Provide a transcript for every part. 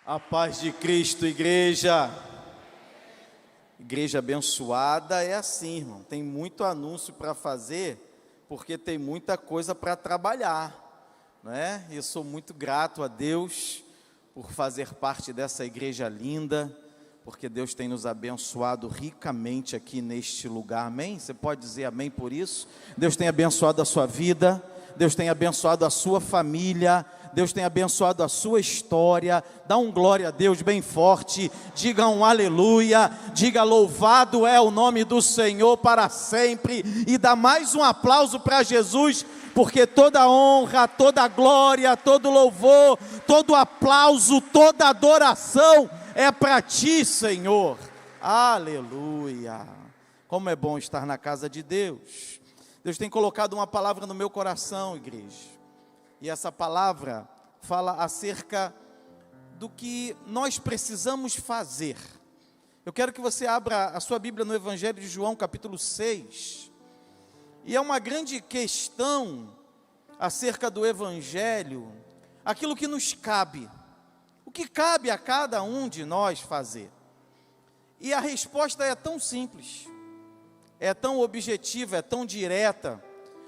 A paz de Cristo, igreja. Igreja abençoada é assim, irmão. Tem muito anúncio para fazer, porque tem muita coisa para trabalhar, não é? Eu sou muito grato a Deus por fazer parte dessa igreja linda, porque Deus tem nos abençoado ricamente aqui neste lugar, amém? Você pode dizer amém por isso? Deus tem abençoado a sua vida, Deus tem abençoado a sua família, Deus tem abençoado a sua história. Dá um glória a Deus bem forte, diga um aleluia, diga louvado é o nome do Senhor para sempre, e dá mais um aplauso para Jesus, porque toda honra, toda glória, todo louvor, todo aplauso, toda adoração é para ti, Senhor. Aleluia. Como é bom estar na casa de Deus. Deus tem colocado uma palavra no meu coração, igreja. E essa palavra fala acerca do que nós precisamos fazer. Eu quero que você abra a sua Bíblia no Evangelho de João, capítulo 6. E é uma grande questão acerca do Evangelho, aquilo que nos cabe. O que cabe a cada um de nós fazer? E a resposta é tão simples, é tão objetiva, é tão direta.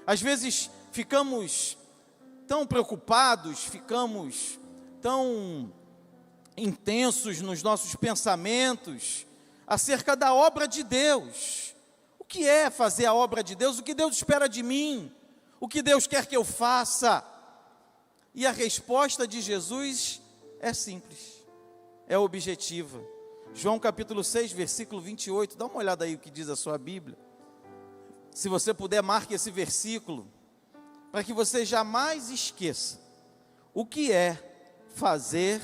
Às vezes ficamos tão preocupados, ficamos tão intensos nos nossos pensamentos acerca da obra de Deus. O que é fazer a obra de Deus? O que Deus espera de mim? O que Deus quer que eu faça? E a resposta de Jesus é simples, é objetiva. João capítulo 6, versículo 28, dá uma olhada aí o que diz a sua Bíblia. Se você puder, marque esse versículo, para que você jamais esqueça o que é fazer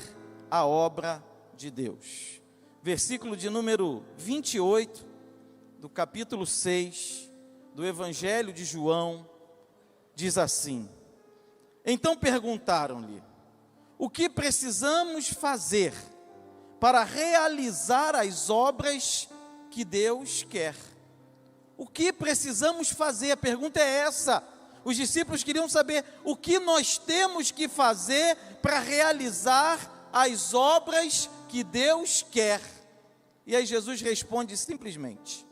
a obra de Deus. Versículo de número 28, do capítulo 6, do Evangelho de João, diz assim: então perguntaram-lhe, o que precisamos fazer para realizar as obras que Deus quer? O que precisamos fazer? A pergunta é essa. Os discípulos queriam saber o que nós temos que fazer para realizar as obras que Deus quer. E aí Jesus responde simplesmente: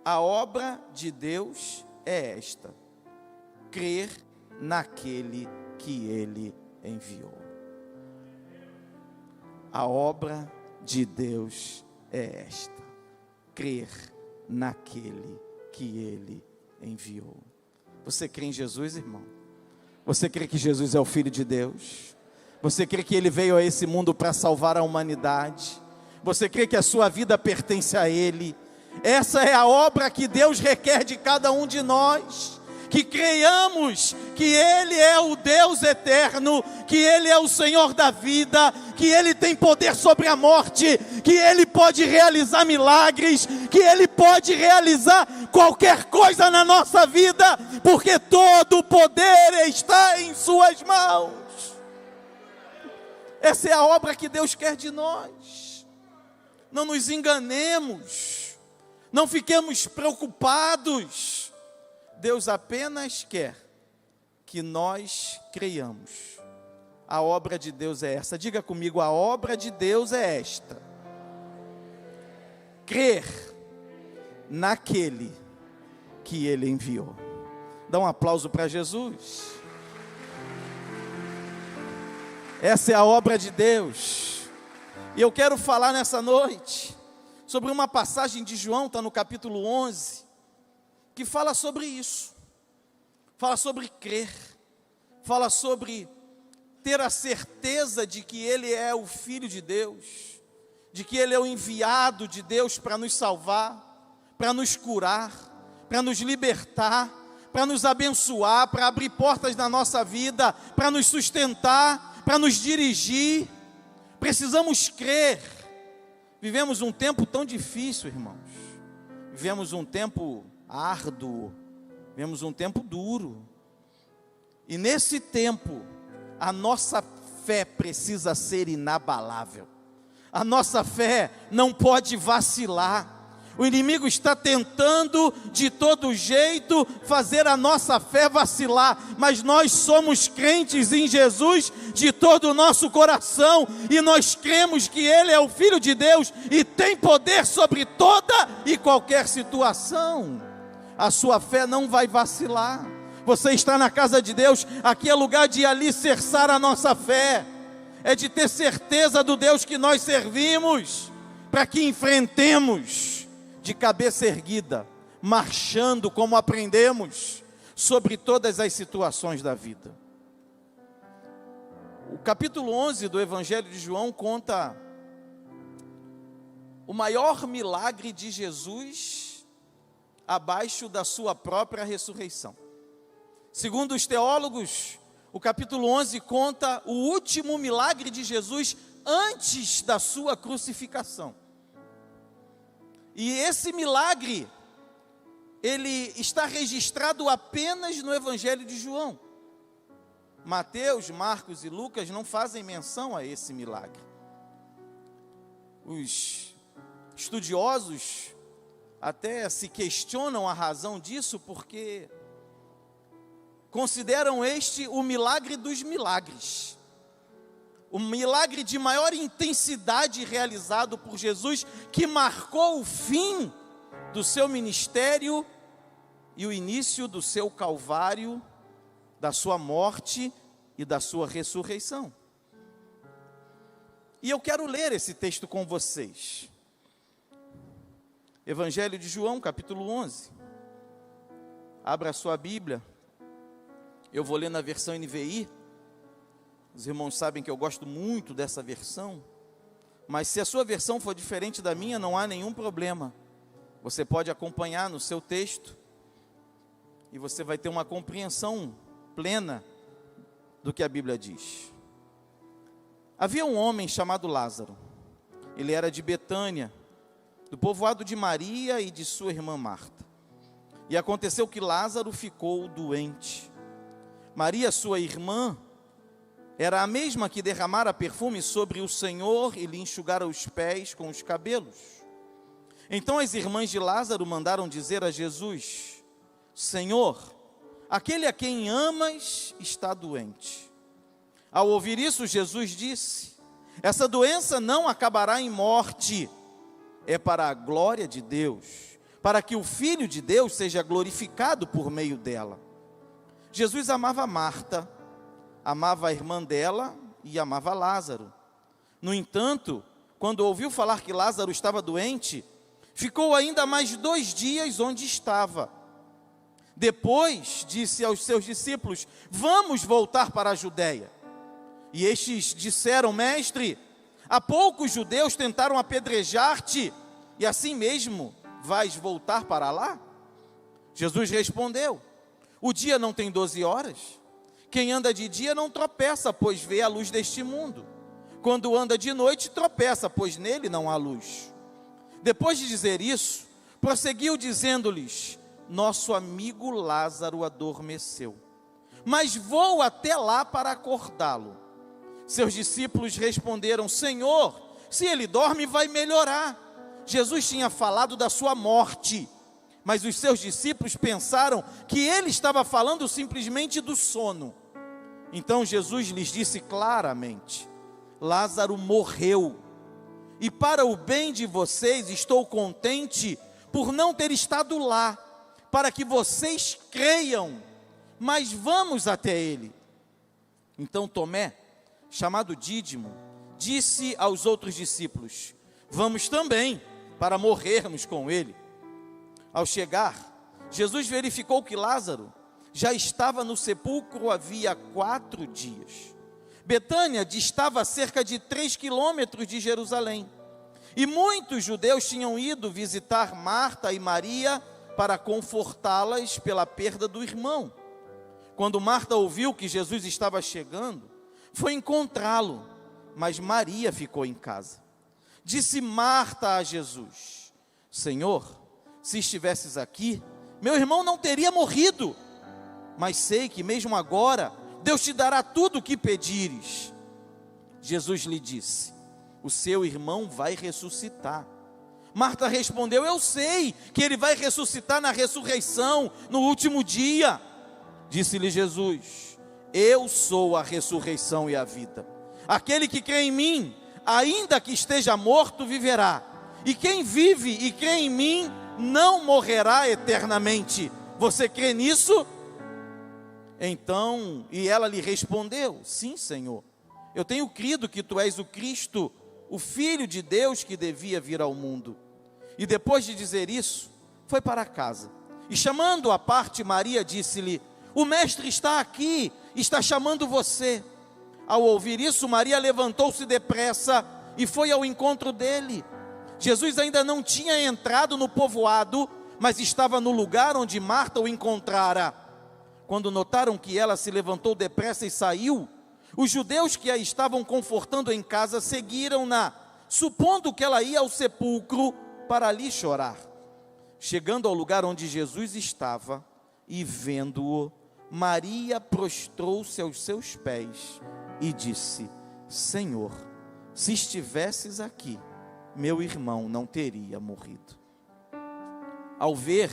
a obra de Deus é esta, crer naquele que Ele enviou. A obra de Deus é esta, crer naquele que Ele enviou. Você crê em Jesus, irmão? Você crê que Jesus é o Filho de Deus? Você crê que Ele veio a esse mundo para salvar a humanidade? Você crê que a sua vida pertence a Ele? Essa é a obra que Deus requer de cada um de nós, que creiamos que Ele é o Deus eterno, que Ele é o Senhor da vida, que Ele tem poder sobre a morte, que Ele pode realizar milagres, que Ele pode realizar qualquer coisa na nossa vida, porque todo o poder está em suas mãos. Essa é a obra que Deus quer de nós. Não nos enganemos, não fiquemos preocupados. Deus apenas quer que nós creiamos. A obra de Deus é essa. Diga comigo, a obra de Deus é esta: crer naquele que Ele enviou. Dá um aplauso para Jesus. Essa é a obra de Deus. E eu quero falar nessa noite sobre uma passagem de João, está no capítulo 11, que fala sobre isso. Fala sobre crer. Fala sobre ter a certeza de que Ele é o Filho de Deus, de que Ele é o enviado de Deus para nos salvar, para nos curar, para nos libertar, para nos abençoar, para abrir portas na nossa vida, para nos sustentar, para nos dirigir. Precisamos crer. Vivemos um tempo tão difícil, irmãos. Vivemos um tempo árduo, vivemos um tempo duro. E nesse tempo, a nossa fé precisa ser inabalável. A nossa fé não pode vacilar. O inimigo está tentando de todo jeito fazer a nossa fé vacilar, mas nós somos crentes em Jesus de todo o nosso coração, e nós cremos que Ele é o Filho de Deus e tem poder sobre toda e qualquer situação. A sua fé não vai vacilar. Você está na casa de Deus, aqui é lugar de alicerçar a nossa fé, é de ter certeza do Deus que nós servimos, para que enfrentemos de cabeça erguida, marchando como aprendemos, sobre todas as situações da vida. O capítulo 11 do Evangelho de João conta o maior milagre de Jesus abaixo da sua própria ressurreição. Segundo os teólogos, o capítulo 11 conta o último milagre de Jesus antes da sua crucificação. E esse milagre, ele está registrado apenas no Evangelho de João. Mateus, Marcos e Lucas não fazem menção a esse milagre. Os estudiosos até se questionam a razão disso, porque consideram este o milagre dos milagres. O milagre de maior intensidade realizado por Jesus, que marcou o fim do seu ministério e o início do seu calvário, da sua morte e da sua ressurreição. E eu quero ler esse texto com vocês. Evangelho de João, capítulo 11. Abra a sua Bíblia. Eu vou ler na versão NVI. Os irmãos sabem que eu gosto muito dessa versão, mas se a sua versão for diferente da minha, não há nenhum problema. Você pode acompanhar no seu texto, e você vai ter uma compreensão plena do que a Bíblia diz. Havia um homem chamado Lázaro. Ele era de Betânia, do povoado de Maria e de sua irmã Marta. E aconteceu que Lázaro ficou doente. Maria, sua irmã, era a mesma que derramara perfume sobre o Senhor e lhe enxugara os pés com os cabelos. Então as irmãs de Lázaro mandaram dizer a Jesus: Senhor, aquele a quem amas está doente. Ao ouvir isso, Jesus disse: essa doença não acabará em morte, é para a glória de Deus, para que o Filho de Deus seja glorificado por meio dela. Jesus amava Marta, amava a irmã dela e amava Lázaro. No entanto, quando ouviu falar que Lázaro estava doente, ficou ainda mais 2 dias onde estava. Depois disse aos seus discípulos: vamos voltar para a Judeia. E estes disseram: mestre, há pouco os judeus tentaram apedrejar-te, e assim mesmo vais voltar para lá? Jesus respondeu: o dia não tem 12 horas? Quem anda de dia não tropeça, pois vê a luz deste mundo. Quando anda de noite, tropeça, pois nele não há luz. Depois de dizer isso, prosseguiu dizendo-lhes: nosso amigo Lázaro adormeceu, mas vou até lá para acordá-lo. Seus discípulos responderam: Senhor, se ele dorme, vai melhorar. Jesus tinha falado da sua morte, mas os seus discípulos pensaram que ele estava falando simplesmente do sono. Então Jesus lhes disse claramente: Lázaro morreu, e para o bem de vocês estou contente por não ter estado lá, para que vocês creiam, mas vamos até ele. Então Tomé, chamado Dídimo, disse aos outros discípulos: vamos também, para morrermos com ele. Ao chegar, Jesus verificou que Lázaro já estava no sepulcro havia 4 dias. Betânia distava a cerca de 3 quilômetros de Jerusalém, e muitos judeus tinham ido visitar Marta e Maria para confortá-las pela perda do irmão. Quando Marta ouviu que Jesus estava chegando, foi encontrá-lo, mas Maria ficou em casa. Disse Marta a Jesus: Senhor, se estivesses aqui, meu irmão não teria morrido. Mas sei que mesmo agora, Deus te dará tudo o que pedires. Jesus lhe disse: o seu irmão vai ressuscitar. Marta respondeu: eu sei que ele vai ressuscitar na ressurreição, no último dia. Disse-lhe Jesus: eu sou a ressurreição e a vida. Aquele que crê em mim, ainda que esteja morto, viverá. E quem vive e crê em mim, não morrerá eternamente. Você crê nisso? Então, e ela lhe respondeu: sim, Senhor. Eu tenho crido que tu és o Cristo, o Filho de Deus que devia vir ao mundo. E depois de dizer isso, foi para casa. E chamando à parte Maria, disse-lhe: o mestre está aqui, está chamando você. Ao ouvir isso, Maria levantou-se depressa e foi ao encontro dele. Jesus ainda não tinha entrado no povoado, mas estava no lugar onde Marta o encontrara. Quando notaram que ela se levantou depressa e saiu, os judeus que a estavam confortando em casa seguiram-na, supondo que ela ia ao sepulcro para ali chorar. Chegando ao lugar onde Jesus estava e vendo-o, Maria prostrou-se aos seus pés e disse: Senhor, se estivesses aqui, meu irmão não teria morrido. Ao ver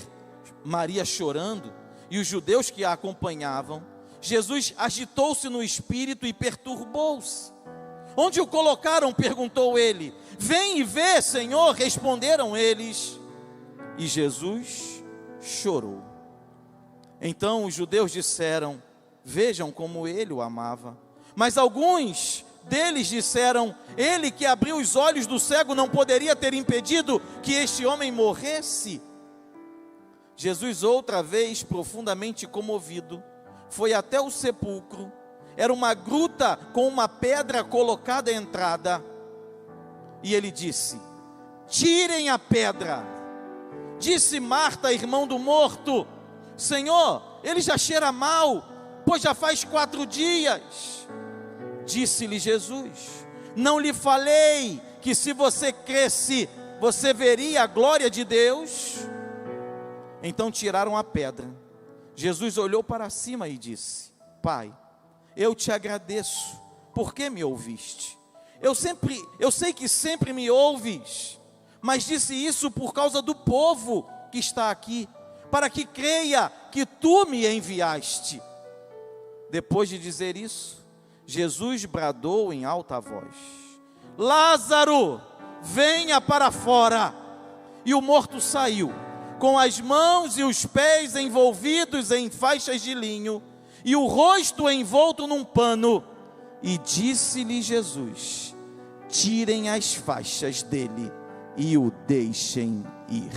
Maria chorando e os judeus que a acompanhavam, Jesus agitou-se no espírito e perturbou-se. Onde o colocaram? Perguntou ele. Vem e vê, Senhor, responderam eles. E Jesus chorou. Então os judeus disseram: vejam como ele o amava. Mas alguns deles disseram: ele que abriu os olhos do cego não poderia ter impedido que este homem morresse? Jesus, outra vez profundamente comovido, foi até o sepulcro. Era uma gruta com uma pedra colocada à entrada. E ele disse: tirem a pedra. Disse Marta, irmão do morto: Senhor, ele já cheira mal, pois já faz 4 dias. Disse-lhe Jesus: não lhe falei que se você cresce, você veria a glória de Deus? Então tiraram a pedra. Jesus olhou para cima e disse: Pai, eu te agradeço, porque me ouviste. Eu sei que sempre me ouves, mas disse isso por causa do povo que está aqui, para que creia que tu me enviaste. Depois de dizer isso, Jesus bradou em alta voz: Lázaro, venha para fora. E o morto saiu, com as mãos e os pés envolvidos em faixas de linho, e o rosto envolto num pano. E disse-lhe Jesus: tirem as faixas dele e o deixem ir.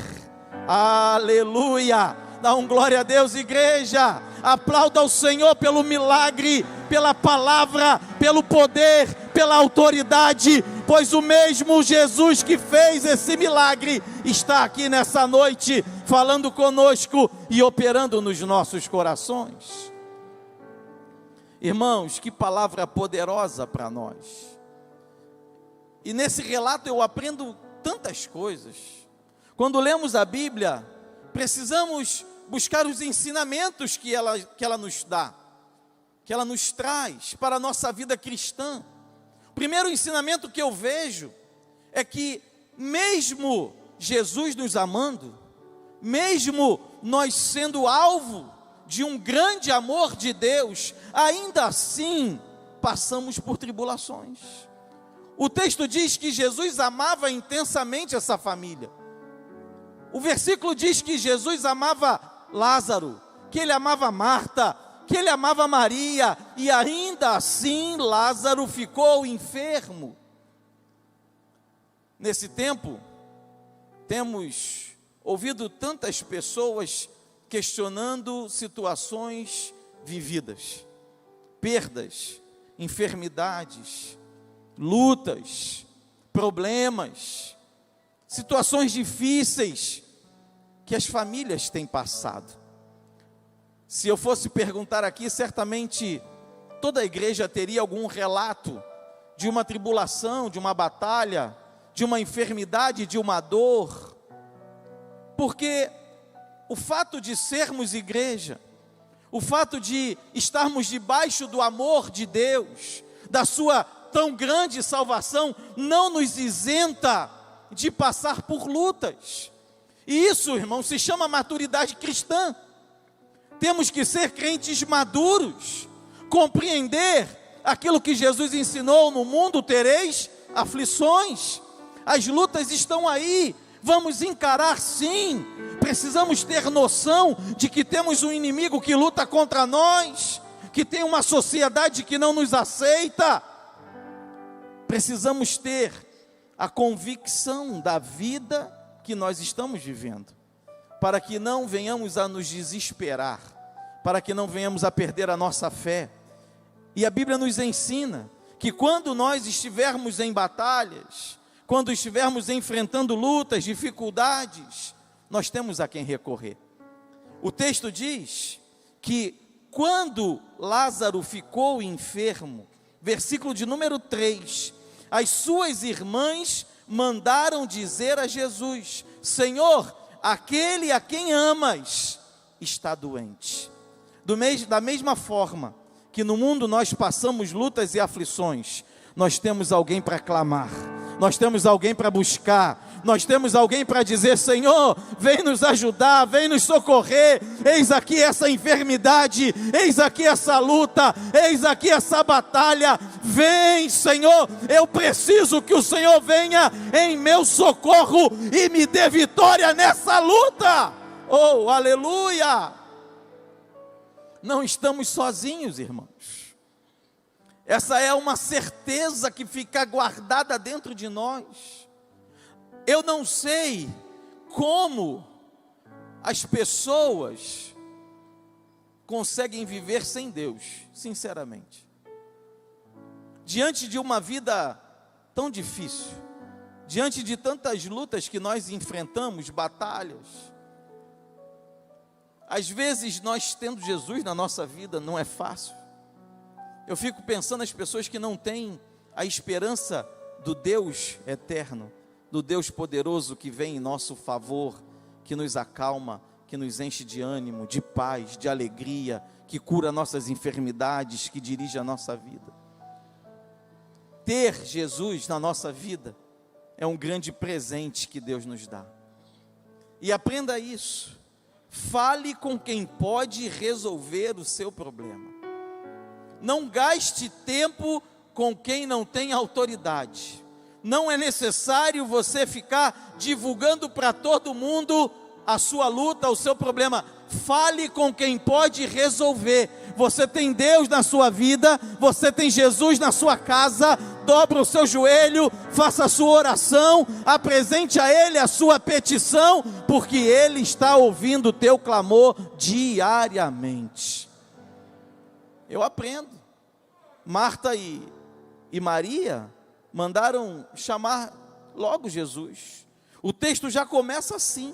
Aleluia! Dá um glória a Deus, igreja. Aplauda ao Senhor pelo milagre, pela palavra, pelo poder, pela autoridade, pois o mesmo Jesus que fez esse milagre está aqui nessa noite, falando conosco e operando nos nossos corações. Irmãos, que palavra poderosa para nós. E nesse relato eu aprendo tantas coisas. Quando lemos a Bíblia, precisamos buscar os ensinamentos que ela nos dá, que ela nos traz para a nossa vida cristã. O primeiro ensinamento que eu vejo é que mesmo Jesus nos amando, mesmo nós sendo alvo de um grande amor de Deus, ainda assim passamos por tribulações. O texto diz que Jesus amava intensamente essa família. O versículo diz que Jesus amava Lázaro, que ele amava Marta, que ele amava Maria, e ainda assim Lázaro ficou enfermo. Nesse tempo, temos ouvido tantas pessoas questionando situações vividas, perdas, enfermidades, lutas, problemas, situações difíceis que as famílias têm passado. Se eu fosse perguntar aqui, certamente toda a igreja teria algum relato de uma tribulação, de uma batalha, de uma enfermidade, de uma dor. Porque o fato de sermos igreja, o fato de estarmos debaixo do amor de Deus, da sua tão grande salvação, não nos isenta de passar por lutas. E isso, irmão, se chama maturidade cristã. Temos que ser crentes maduros, compreender aquilo que Jesus ensinou: no mundo tereis aflições. As lutas estão aí, vamos encarar sim. Precisamos ter noção de que temos um inimigo que luta contra nós, que tem uma sociedade que não nos aceita. Precisamos ter a convicção da vida que nós estamos vivendo, para que não venhamos a nos desesperar, para que não venhamos a perder a nossa fé. E a Bíblia nos ensina que quando nós estivermos em batalhas, quando estivermos enfrentando lutas, dificuldades, nós temos a quem recorrer. O texto diz que quando Lázaro ficou enfermo, versículo de número 3, as suas irmãs mandaram dizer a Jesus: Senhor, aquele a quem amas está doente. Da mesma forma que no mundo nós passamos lutas e aflições, nós temos alguém para clamar, nós temos alguém para buscar, nós temos alguém para dizer: Senhor, vem nos ajudar, vem nos socorrer. Eis aqui essa enfermidade, eis aqui essa luta, eis aqui essa batalha. Vem, Senhor, eu preciso que o Senhor venha em meu socorro e me dê vitória nessa luta. Oh, aleluia! Não estamos sozinhos, irmãos. Essa é uma certeza que fica guardada dentro de nós. Eu não sei como as pessoas conseguem viver sem Deus, sinceramente. Diante de uma vida tão difícil, diante de tantas lutas que nós enfrentamos, batalhas, às vezes nós tendo Jesus na nossa vida não é fácil. Eu fico pensando nas pessoas que não têm a esperança do Deus eterno, do Deus poderoso que vem em nosso favor, que nos acalma, que nos enche de ânimo, de paz, de alegria, que cura nossas enfermidades, que dirige a nossa vida. Ter Jesus na nossa vida é um grande presente que Deus nos dá. E aprenda isso. Fale com quem pode resolver o seu problema. Não gaste tempo com quem não tem autoridade. Não é necessário você ficar divulgando para todo mundo a sua luta, o seu problema. Fale com quem pode resolver. Você tem Deus na sua vida, você tem Jesus na sua casa. Dobra o seu joelho, faça a sua oração, apresente a Ele a sua petição, porque Ele está ouvindo o teu clamor diariamente. Eu aprendo. Marta e Maria mandaram chamar logo Jesus. O texto já começa assim: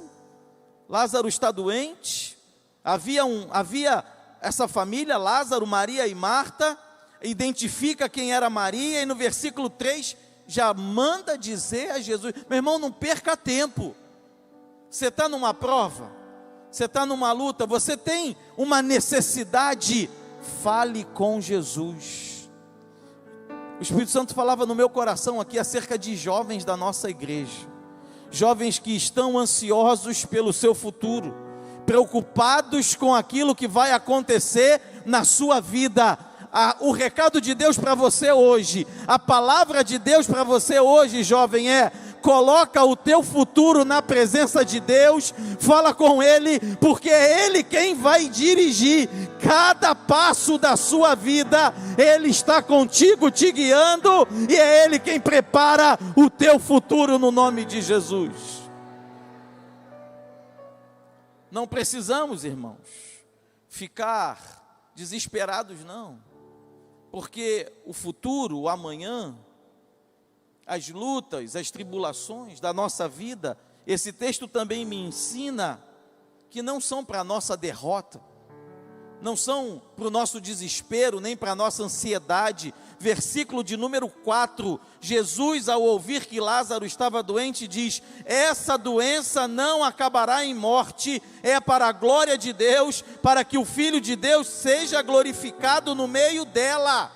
Lázaro está doente. Havia essa família, Lázaro, Maria e Marta. Identifica quem era Maria, e no versículo 3 já manda dizer a Jesus: meu irmão, não perca tempo. Você está numa prova, você está numa luta, você tem uma necessidade, fale com Jesus. O Espírito Santo falava no meu coração aqui acerca de jovens da nossa igreja, jovens que estão ansiosos pelo seu futuro, preocupados com aquilo que vai acontecer na sua vida. O recado de Deus para você hoje, a palavra de Deus para você hoje, jovem, é: coloca o teu futuro na presença de Deus, fala com Ele, porque é Ele quem vai dirigir cada passo da sua vida. Ele está contigo, te guiando, e é Ele quem prepara o teu futuro, no nome de Jesus. Não precisamos, irmãos, ficar desesperados, não. Porque o futuro, o amanhã, as lutas, as tribulações da nossa vida, esse texto também me ensina que não são para a nossa derrota, não são para o nosso desespero, nem para a nossa ansiedade. Versículo de número 4, Jesus, ao ouvir que Lázaro estava doente, diz: essa doença não acabará em morte, é para a glória de Deus, para que o Filho de Deus seja glorificado no meio dela.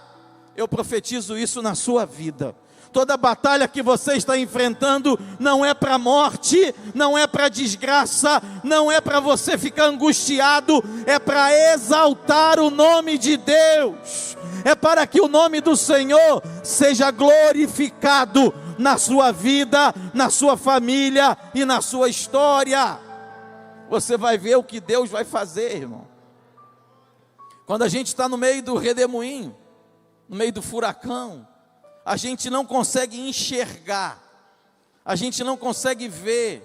Eu profetizo isso na sua vida. Toda batalha que você está enfrentando não é para a morte, não é para desgraça, não é para você ficar angustiado, é para exaltar o nome de Deus, é para que o nome do Senhor seja glorificado na sua vida, na sua família e na sua história. Você vai ver o que Deus vai fazer, irmão. Quando a gente está no meio do redemoinho, no meio do furacão, a gente não consegue enxergar, a gente não consegue ver,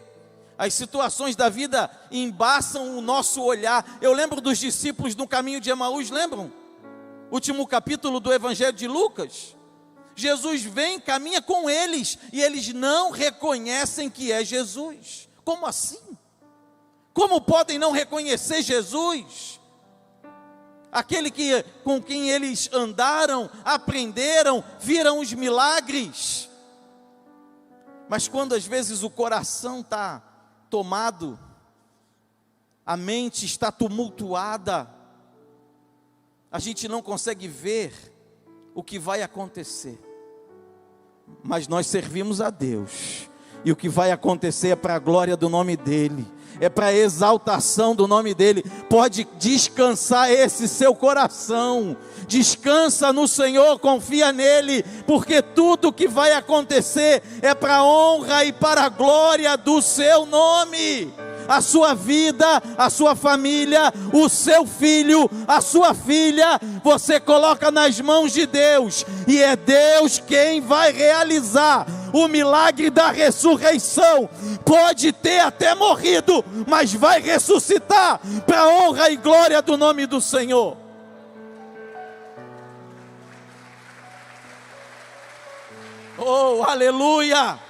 as situações da vida embaçam o nosso olhar. Eu lembro dos discípulos no caminho de Emaús, lembram? Último capítulo do Evangelho de Lucas. Jesus vem, caminha com eles, e eles não reconhecem que é Jesus. Como assim? Como podem não reconhecer Jesus? Aquele com quem eles andaram, aprenderam, viram os milagres. Mas quando às vezes o coração está tomado, a mente está tumultuada, a gente não consegue ver o que vai acontecer. Mas nós servimos a Deus, e o que vai acontecer é para a glória do nome dEle, é para a exaltação do nome dEle. Pode descansar esse seu coração, descansa no Senhor, confia nele, porque tudo que vai acontecer é para a honra e para a glória do seu nome. A sua vida, a sua família, o seu filho, a sua filha, você coloca nas mãos de Deus, e é Deus quem vai realizar o milagre da ressurreição. Pode ter até morrido, mas vai ressuscitar para a honra e glória do nome do Senhor. Oh, aleluia!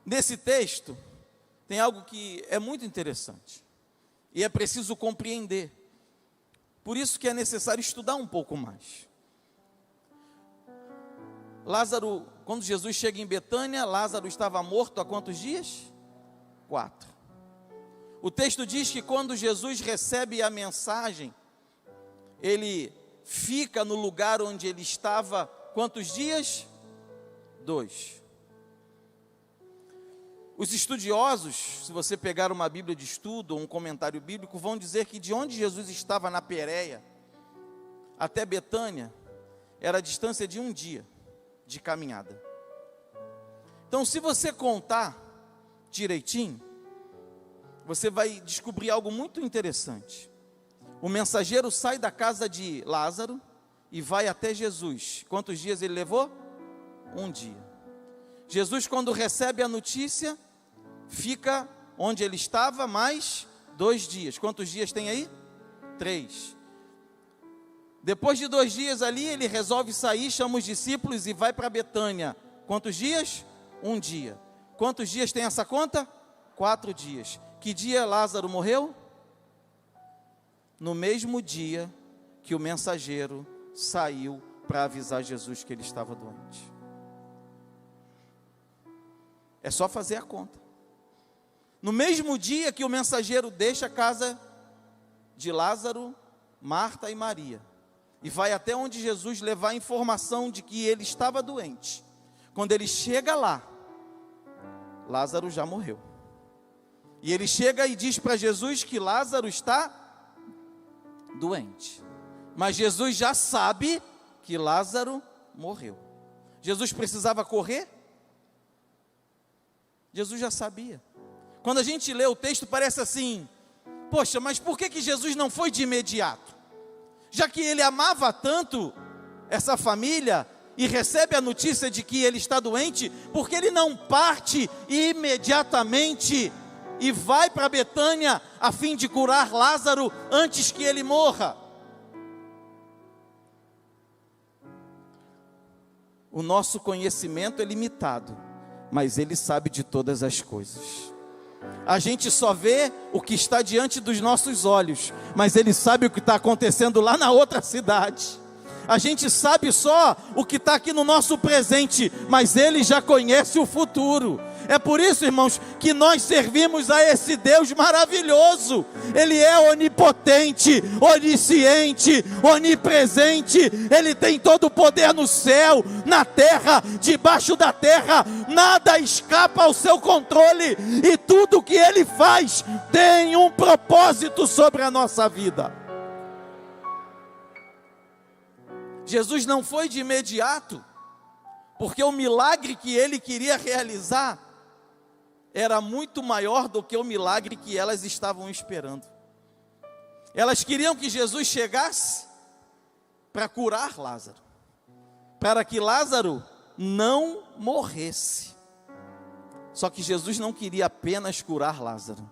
Nesse texto, tem algo que é muito interessante, e é preciso compreender, por isso que é necessário estudar um pouco mais. Lázaro, quando Jesus chega em Betânia, Lázaro estava morto há quantos dias? 4. O texto diz que quando Jesus recebe a mensagem, ele fica no lugar onde ele estava, quantos dias? 2. Os estudiosos, se você pegar uma Bíblia de estudo ou um comentário bíblico, vão dizer que de onde Jesus estava na Pérea até Betânia, era a distância de um dia de caminhada. Então, se você contar direitinho, você vai descobrir algo muito interessante. O mensageiro sai da casa de Lázaro e vai até Jesus. Quantos dias ele levou? 1 dia. Jesus, quando recebe a notícia, fica onde ele estava mais 2 dias. Quantos dias tem aí? 3. Depois de 2 dias ali, ele resolve sair, chama os discípulos e vai para Betânia. Quantos dias? 1 dia. Quantos dias tem essa conta? 4 dias. Que dia Lázaro morreu? No mesmo dia que o mensageiro saiu para avisar Jesus que ele estava doente. É só fazer a conta. No mesmo dia que o mensageiro deixa a casa de Lázaro, Marta e Maria, e vai até onde Jesus levar a informação de que ele estava doente. Quando ele chega lá, Lázaro já morreu. E ele chega e diz para Jesus que Lázaro está doente. Mas Jesus já sabe que Lázaro morreu. Jesus precisava correr? Jesus já sabia. Quando a gente lê o texto, parece assim: poxa, mas por que Jesus não foi de imediato? Já que ele amava tanto essa família e recebe a notícia de que ele está doente, por que ele não parte imediatamente e vai para Betânia a fim de curar Lázaro antes que ele morra? O nosso conhecimento é limitado, mas ele sabe de todas as coisas. A gente só vê o que está diante dos nossos olhos, mas ele sabe o que está acontecendo lá na outra cidade. A gente sabe só o que está aqui no nosso presente, mas ele já conhece o futuro. É por isso, irmãos, que nós servimos a esse Deus maravilhoso. Ele é onipotente, onisciente, onipresente. Ele tem todo o poder no céu, na terra, debaixo da terra. Nada escapa ao seu controle. E tudo que Ele faz tem um propósito sobre a nossa vida. Jesus não foi de imediato, porque o milagre que Ele queria realizar era muito maior do que o milagre que elas estavam esperando. Elas queriam que Jesus chegasse para curar Lázaro, para que Lázaro não morresse. Só que Jesus não queria apenas curar Lázaro,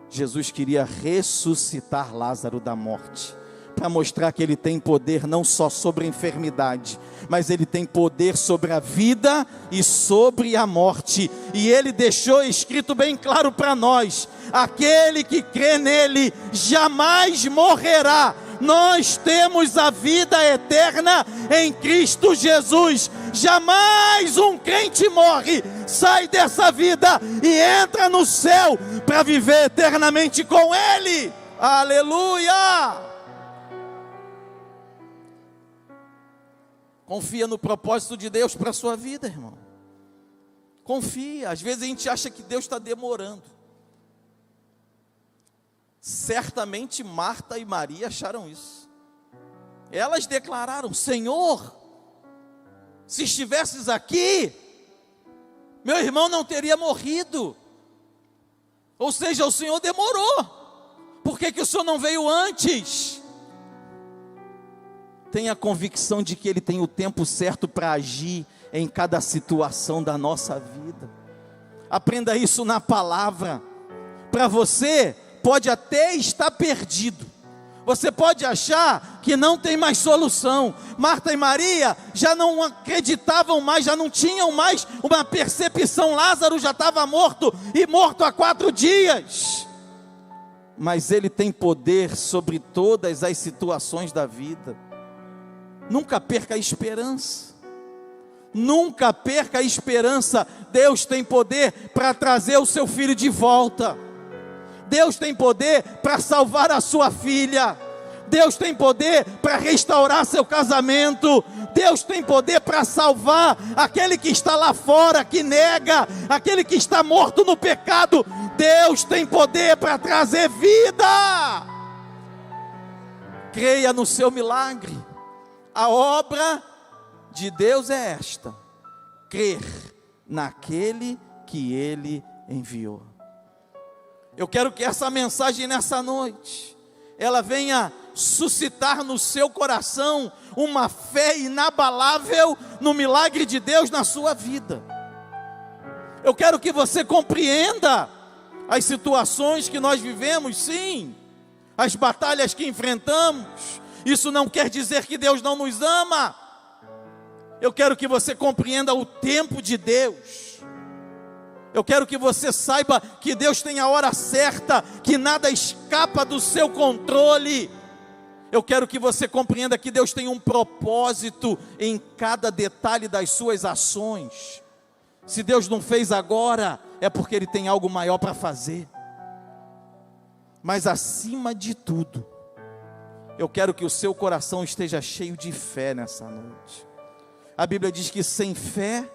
Jesus queria ressuscitar Lázaro da morte, para mostrar que Ele tem poder não só sobre a enfermidade, mas Ele tem poder sobre a vida e sobre a morte. E Ele deixou escrito bem claro para nós: aquele que crê nele jamais morrerá. Nós temos a vida eterna em Cristo Jesus. Jamais um crente morre, sai dessa vida e entra no céu para viver eternamente com Ele. Aleluia! Confia no propósito de Deus para a sua vida, irmão. Confia. Às vezes a gente acha que Deus está demorando. Certamente Marta e Maria acharam isso. Elas declararam: Senhor, se estivesses aqui, meu irmão não teria morrido. Ou seja, o Senhor demorou. Por que o Senhor não veio antes? Tenha a convicção de que Ele tem o tempo certo para agir em cada situação da nossa vida. Aprenda isso na palavra. Para você, pode até estar perdido. Você pode achar que não tem mais solução. Marta e Maria já não acreditavam mais, já não tinham mais uma percepção. Lázaro já estava morto, e morto há 4 dias. Mas Ele tem poder sobre todas as situações da vida. Nunca perca a esperança. Nunca perca a esperança. Deus tem poder para trazer o seu filho de volta. Deus tem poder para salvar a sua filha. Deus tem poder para restaurar seu casamento. Deus tem poder para salvar aquele que está lá fora, que nega, aquele que está morto no pecado. Deus tem poder para trazer vida. Creia no seu milagre. A obra de Deus é esta: crer naquele que Ele enviou. Eu quero que essa mensagem nessa noite, ela venha suscitar no seu coração uma fé inabalável no milagre de Deus na sua vida. Eu quero que você compreenda as situações que nós vivemos, sim, as batalhas que enfrentamos. Isso não quer dizer que Deus não nos ama. Eu quero que você compreenda o tempo de Deus. Eu quero que você saiba que Deus tem a hora certa, que nada escapa do seu controle. Eu quero que você compreenda que Deus tem um propósito em cada detalhe das suas ações. Se Deus não fez agora, é porque Ele tem algo maior para fazer. Mas acima de tudo, eu quero que o seu coração esteja cheio de fé nessa noite. A Bíblia diz que sem fé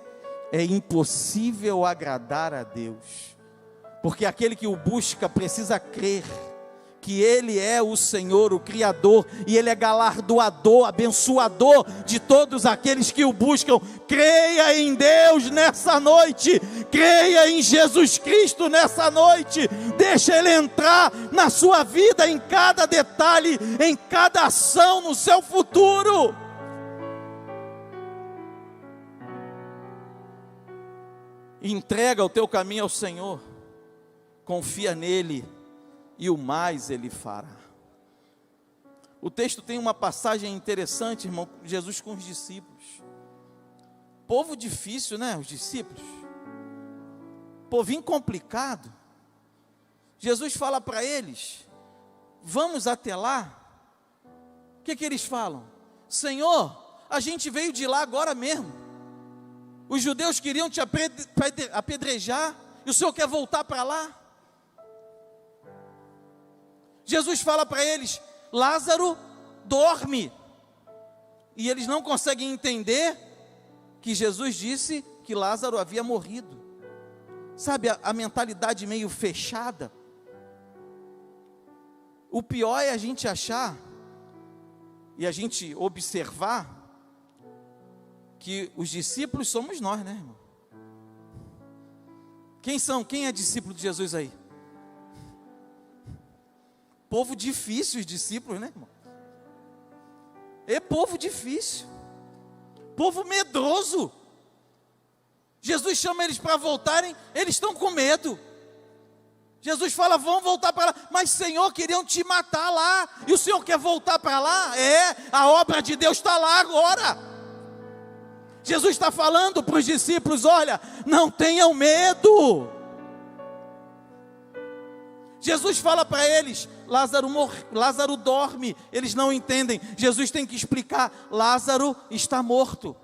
é impossível agradar a Deus. Porque aquele que o busca precisa crer que Ele é o Senhor, o Criador, e Ele é galardoador, abençoador de todos aqueles que o buscam. Creia em Deus nessa noite, creia em Jesus Cristo nessa noite, deixa Ele entrar na sua vida, em cada detalhe, em cada ação, no seu futuro. Entrega o teu caminho ao Senhor, confia nele, e o mais Ele fará. O texto tem uma passagem interessante, irmão, Jesus com os discípulos. Povo difícil, né, os discípulos? Povinho complicado. Jesus fala para eles: vamos até lá. O que eles falam? Senhor, a gente veio de lá agora mesmo. Os judeus queriam te apedrejar, e o Senhor quer voltar para lá. Jesus fala para eles: Lázaro dorme. E eles não conseguem entender que Jesus disse que Lázaro havia morrido. Sabe, a mentalidade meio fechada. O pior é a gente achar e a gente observar que os discípulos somos nós, né, irmão? Quem é discípulo de Jesus aí? Povo difícil, os discípulos, né, irmão? É povo difícil, povo medroso. Jesus chama eles para voltarem, eles estão com medo. Jesus fala: vão voltar para lá. Mas Senhor, queriam te matar lá, e o Senhor quer voltar para lá? A obra de Deus está lá agora. Jesus está falando para os discípulos: olha, não tenham medo. Jesus fala para eles: Lázaro dorme. Eles não entendem. Jesus tem que explicar: Lázaro está morto.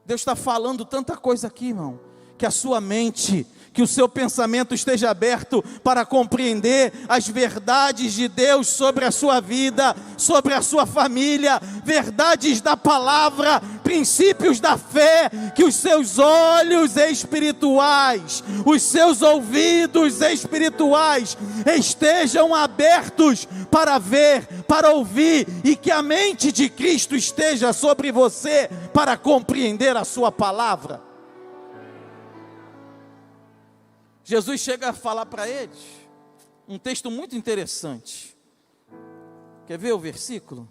Deus está falando tanta coisa aqui, irmão, que a sua mente, que o seu pensamento esteja aberto para compreender as verdades de Deus sobre a sua vida, sobre a sua família, verdades da palavra, princípios da fé, que os seus olhos espirituais, os seus ouvidos espirituais estejam abertos para ver, para ouvir, e que a mente de Cristo esteja sobre você para compreender a sua palavra. Jesus chega a falar para eles um texto muito interessante. Quer ver o versículo?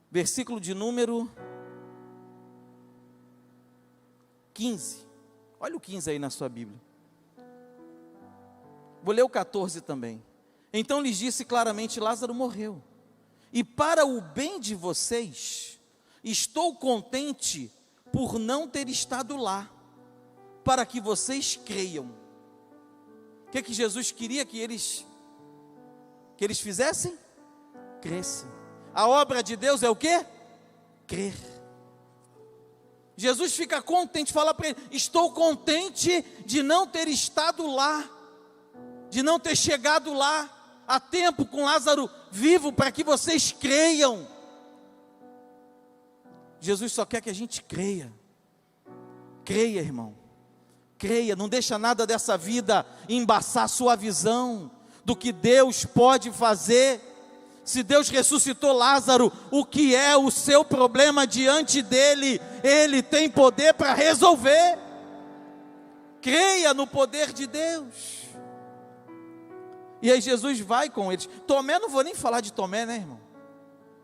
Versículo de número 15. Olha o 15 aí na sua Bíblia. Vou ler o 14 também. Então lhes disse claramente: Lázaro morreu. E para o bem de vocês, estou contente por não ter estado lá, para que vocês creiam. O que Jesus queria que eles fizessem? Cressem. A obra de Deus é o quê? Crer. Jesus fica contente, fala para ele: estou contente de não ter estado lá, de não ter chegado lá a tempo com Lázaro vivo, para que vocês creiam. Jesus só quer que a gente creia. Creia, irmão. Creia, não deixa nada dessa vida embaçar a sua visão do que Deus pode fazer. Se Deus ressuscitou Lázaro, o que é o seu problema diante dele? Ele tem poder para resolver. Creia no poder de Deus. E aí Jesus vai com eles. Tomé, não vou nem falar de Tomé, né, irmão?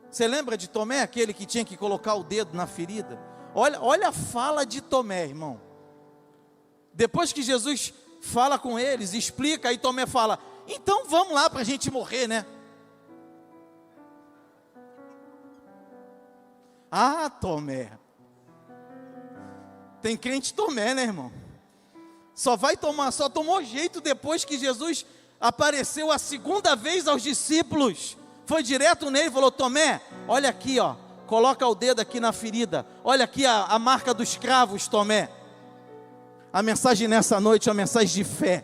Você lembra de Tomé, aquele que tinha que colocar o dedo na ferida? Olha a fala de Tomé, irmão. Depois que Jesus fala com eles, explica, aí Tomé fala: então vamos lá para a gente morrer, né? Ah, Tomé. Tem crente Tomé, né, irmão? Só tomou jeito depois que Jesus apareceu a segunda vez aos discípulos. Foi direto nele e falou: Tomé, olha aqui, ó, coloca o dedo aqui na ferida. Olha aqui a marca dos cravos, Tomé. A mensagem nessa noite é uma mensagem de fé.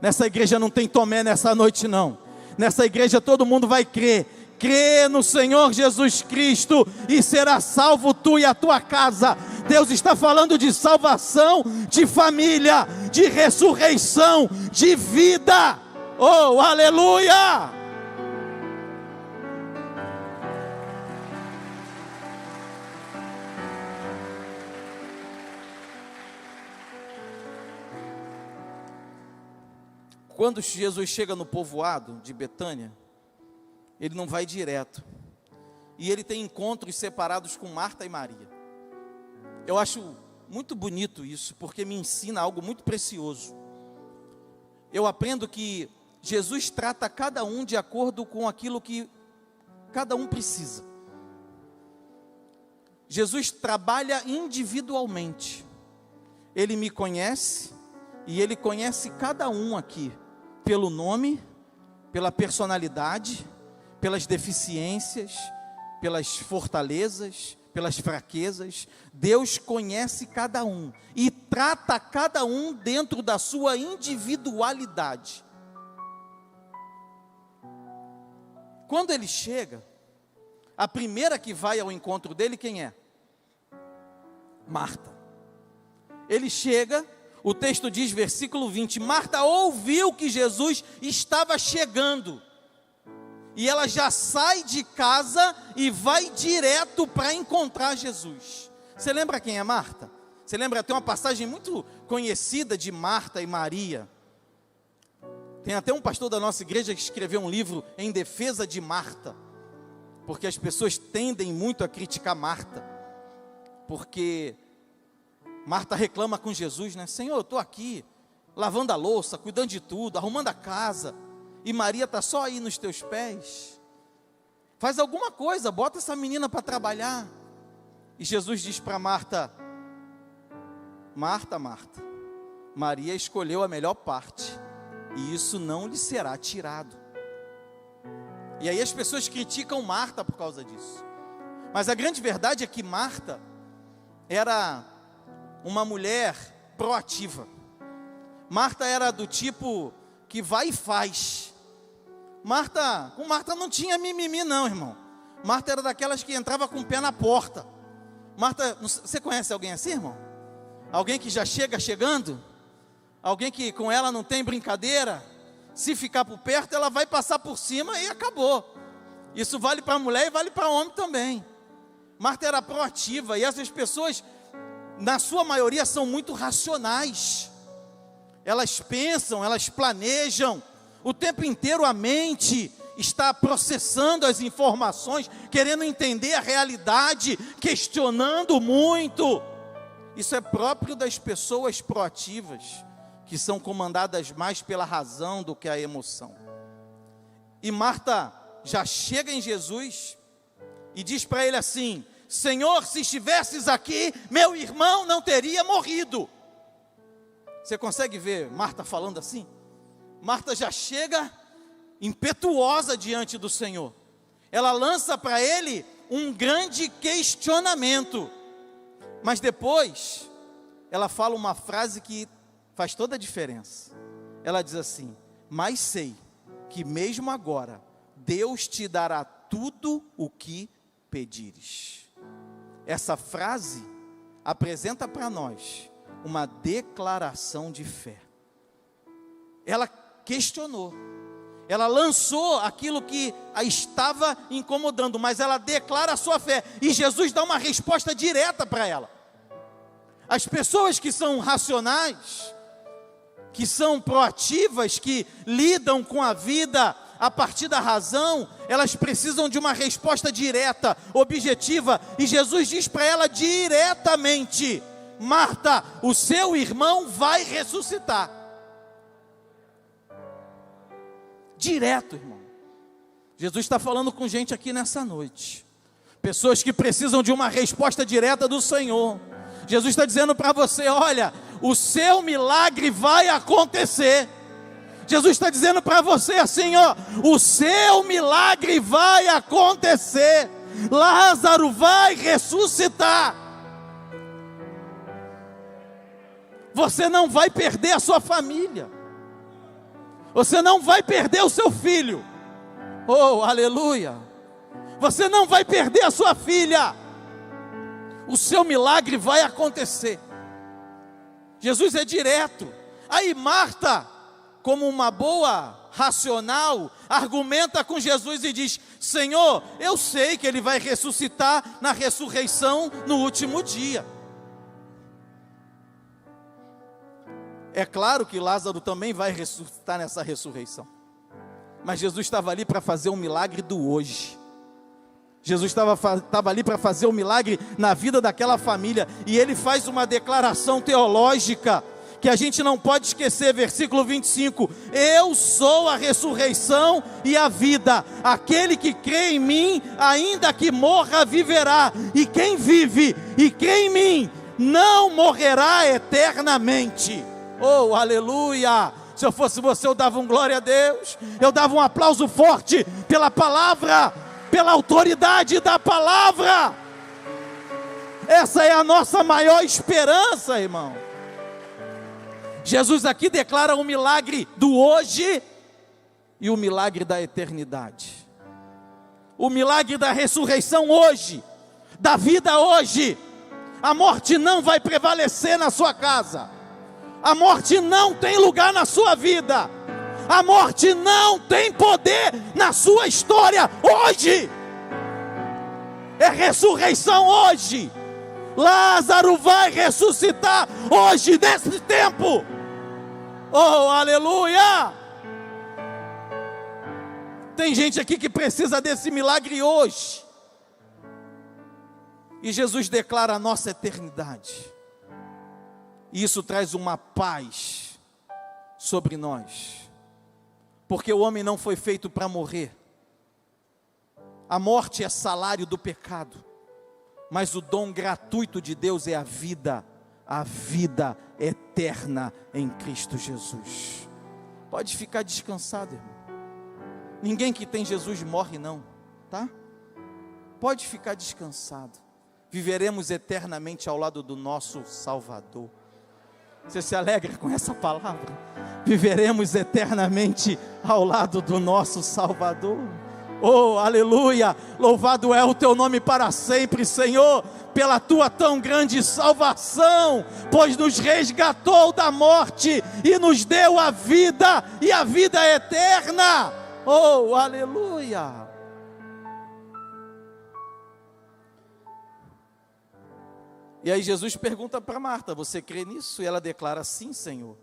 Nessa igreja não tem Tomé nessa noite, não. Nessa igreja todo mundo vai crer. Crê no Senhor Jesus Cristo e será salvo tu e a tua casa. Deus está falando de salvação, de família, de ressurreição, de vida. Oh, aleluia! Quando Jesus chega no povoado de Betânia, ele não vai direto. E ele tem encontros separados com Marta e Maria. Eu acho muito bonito isso, porque me ensina algo muito precioso. Eu aprendo que Jesus trata cada um de acordo com aquilo que cada um precisa. Jesus trabalha individualmente. Ele me conhece e ele conhece cada um aqui, pelo nome, pela personalidade, pelas deficiências, pelas fortalezas, pelas fraquezas. Deus conhece cada um e trata cada um dentro da sua individualidade. Quando ele chega, a primeira que vai ao encontro dele, quem é? Marta. Ele chega, o texto diz, versículo 20, Marta ouviu que Jesus estava chegando, e ela já sai de casa e vai direto para encontrar Jesus. Você lembra quem é Marta? Você lembra, tem uma passagem muito conhecida de Marta e Maria. Tem até um pastor da nossa igreja que escreveu um livro em defesa de Marta, porque as pessoas tendem muito a criticar Marta, porque Marta reclama com Jesus, né? Senhor, eu estou aqui, lavando a louça, cuidando de tudo, arrumando a casa, e Maria está só aí nos teus pés. Faz alguma coisa, bota essa menina para trabalhar. E Jesus diz para Marta, Marta, Marta, Maria escolheu a melhor parte, e isso não lhe será tirado. E aí as pessoas criticam Marta por causa disso. Mas a grande verdade é que Marta era uma mulher proativa. Marta era do tipo que vai e faz. Com Marta não tinha mimimi não, irmão. Marta era daquelas que entrava com o pé na porta. Marta, você conhece alguém assim, irmão? Alguém que já chega chegando? Alguém que com ela não tem brincadeira? Se ficar por perto, ela vai passar por cima e acabou. Isso vale para mulher e vale para homem também. Marta era proativa, e essas pessoas, na sua maioria, são muito racionais. Elas pensam, elas planejam, o tempo inteiro a mente está processando as informações, querendo entender a realidade, questionando muito. Isso é próprio das pessoas proativas, que são comandadas mais pela razão do que a emoção. E Marta já chega em Jesus e diz para ele assim: Senhor, se estivesses aqui, meu irmão não teria morrido. Você consegue ver Marta falando assim? Marta já chega impetuosa diante do Senhor. Ela lança para ele um grande questionamento. Mas depois, ela fala uma frase que faz toda a diferença. Ela diz assim: mas sei que mesmo agora, Deus te dará tudo o que pedires. Essa frase apresenta para nós uma declaração de fé. Ela questionou, ela lançou aquilo que a estava incomodando, mas ela declara a sua fé, e Jesus dá uma resposta direta para ela. As pessoas que são racionais, que são proativas, que lidam com a vida a partir da razão, elas precisam de uma resposta direta, objetiva, e Jesus diz para ela diretamente: Marta, o seu irmão vai ressuscitar. Direto, irmão. Jesus está falando com gente aqui nessa noite, pessoas que precisam de uma resposta direta do Senhor. Jesus está dizendo para você: olha, o seu milagre vai acontecer. Jesus está dizendo para você assim, ó: o seu milagre vai acontecer. Lázaro vai ressuscitar. Você não vai perder a sua família. Você não vai perder o seu filho. Oh, aleluia. Você não vai perder a sua filha. O seu milagre vai acontecer. Jesus é direto. Aí Marta, como uma boa racional, argumenta com Jesus e diz: Senhor, eu sei que ele vai ressuscitar na ressurreição no último dia. É claro que Lázaro também vai ressuscitar nessa ressurreição, mas Jesus estava ali para fazer um milagre do hoje. Jesus estava ali para fazer um milagre na vida daquela família, e ele faz uma declaração teológica que a gente não pode esquecer, versículo 25: eu sou a ressurreição e a vida, aquele que crê em mim, ainda que morra, viverá, e quem vive e crê em mim, não morrerá eternamente. Oh, aleluia! Se eu fosse você, eu dava um glória a Deus, eu dava um aplauso forte pela palavra, pela autoridade da palavra. Essa é a nossa maior esperança, irmão. Jesus aqui declara o milagre do hoje e o milagre da eternidade. O milagre da ressurreição hoje, da vida hoje. A morte não vai prevalecer na sua casa. A morte não tem lugar na sua vida. A morte não tem poder na sua história hoje. É ressurreição hoje. Lázaro vai ressuscitar hoje, nesse tempo. Oh, aleluia! Tem gente aqui que precisa desse milagre hoje. E Jesus declara a nossa eternidade. E isso traz uma paz sobre nós. Porque o homem não foi feito para morrer. A morte é salário do pecado. Mas o dom gratuito de Deus é a vida eterna em Cristo Jesus. Pode ficar descansado, irmão. Ninguém que tem Jesus morre não, tá? Pode ficar descansado. Viveremos eternamente ao lado do nosso Salvador. Você se alegra com essa palavra? Viveremos eternamente ao lado do nosso Salvador. Oh, aleluia! Louvado é o teu nome para sempre, Senhor, pela tua tão grande salvação, pois nos resgatou da morte e nos deu a vida e a vida eterna. Oh, aleluia! E aí Jesus pergunta para Marta: você crê nisso? E ela declara: sim, Senhor,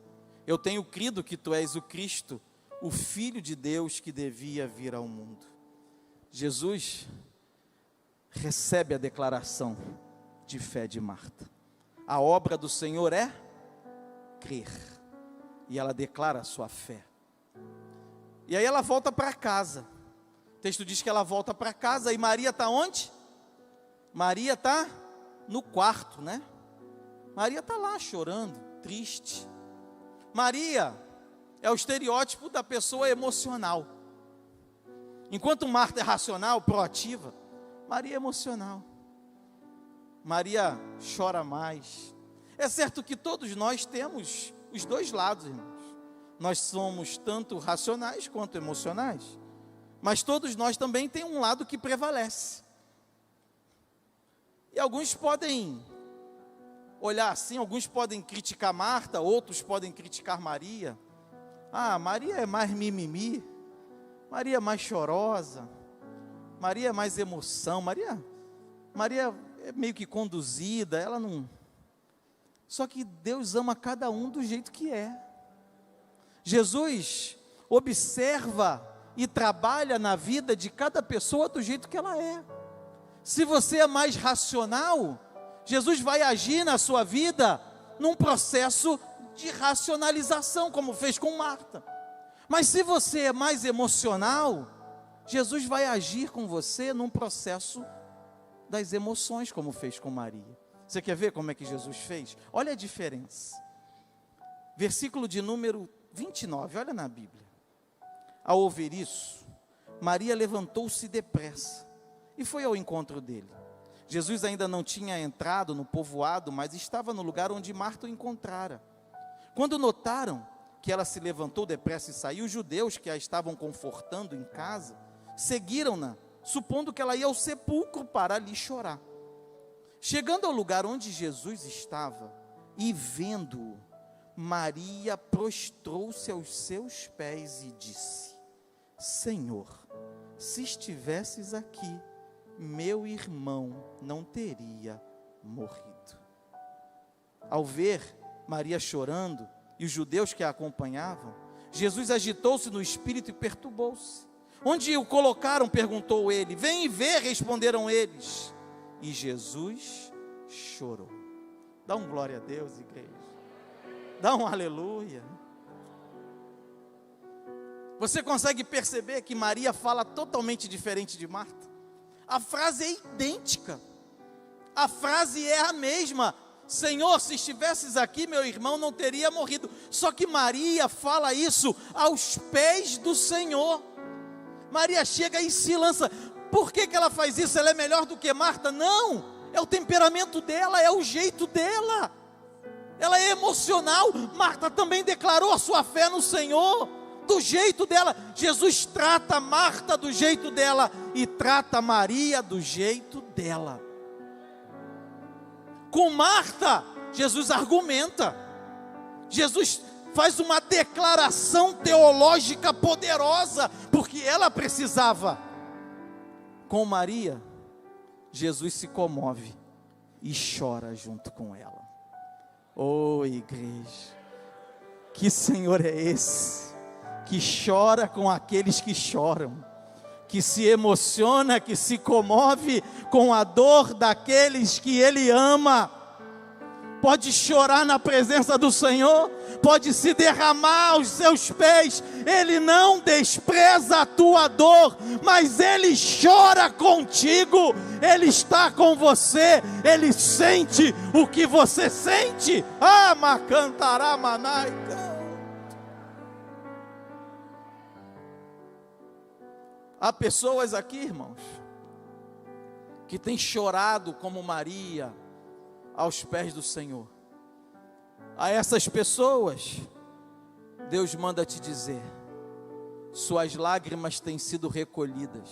eu tenho crido que tu és o Cristo, o Filho de Deus que devia vir ao mundo. Jesus recebe a declaração de fé de Marta. A obra do Senhor é crer. E ela declara a sua fé. E aí ela volta para casa. O texto diz que ela volta para casa. E Maria está onde? Maria está no quarto, né? Maria está lá chorando, triste. Maria é o estereótipo da pessoa emocional. Enquanto Marta é racional, proativa, Maria é emocional. Maria chora mais. É certo que todos nós temos os dois lados, irmãos. Nós somos tanto racionais quanto emocionais. Mas todos nós também temos um lado que prevalece. E alguns podem olhar assim, alguns podem criticar Marta, outros podem criticar Maria. Ah, Maria é mais mimimi. Maria é mais chorosa, Maria é mais emoção, Maria é meio que conduzida, ela não... Só que Deus ama cada um do jeito que é. Jesus observa e trabalha na vida de cada pessoa do jeito que ela é. Se você é mais racional, Jesus vai agir na sua vida num processo de racionalização, como fez com Marta. Mas se você é mais emocional, Jesus vai agir com você num processo das emoções, como fez com Maria. Você quer ver como é que Jesus fez? Olha a diferença. Versículo de número 29, olha na Bíblia. Ao ouvir isso, Maria levantou-se depressa e foi ao encontro dele. Jesus ainda não tinha entrado no povoado, mas estava no lugar onde Marta o encontrara. Quando notaram que ela se levantou depressa e saiu, os judeus que a estavam confortando em casa, seguiram-na, supondo que ela ia ao sepulcro para ali chorar. Chegando ao lugar onde Jesus estava, e vendo-o, Maria prostrou-se aos seus pés e disse: Senhor, se estivesses aqui, meu irmão não teria morrido. Ao ver Maria chorando, e os judeus que a acompanhavam, Jesus agitou-se no espírito e perturbou-se. Onde o colocaram? Perguntou ele. Vem e vê, responderam eles. E Jesus chorou. Dá um glória a Deus, igreja. Dá um aleluia. Você consegue perceber que Maria fala totalmente diferente de Marta? A frase é idêntica. A frase é a mesma. Senhor, se estivesses aqui, meu irmão não teria morrido. Só que Maria fala isso aos pés do Senhor. Maria chega e se lança. Por que ela faz isso? Ela é melhor do que Marta? Não, é o temperamento dela, é o jeito dela. Ela é emocional. Marta também declarou a sua fé no Senhor, do jeito dela. Jesus trata Marta do jeito dela e trata Maria do jeito dela. Com Marta, Jesus argumenta. Jesus faz uma declaração teológica poderosa, porque ela precisava. Com Maria, Jesus se comove e chora junto com ela. Oh, igreja, que Senhor é esse, que chora com aqueles que choram, que se emociona, que se comove com a dor daqueles que Ele ama. Pode chorar na presença do Senhor, pode se derramar aos seus pés. Ele não despreza a tua dor, mas Ele chora contigo. Ele está com você, Ele sente o que você sente. Ah, macantará manaica. Há pessoas aqui, irmãos, que têm chorado como Maria aos pés do Senhor. A essas pessoas, Deus manda te dizer: suas lágrimas têm sido recolhidas.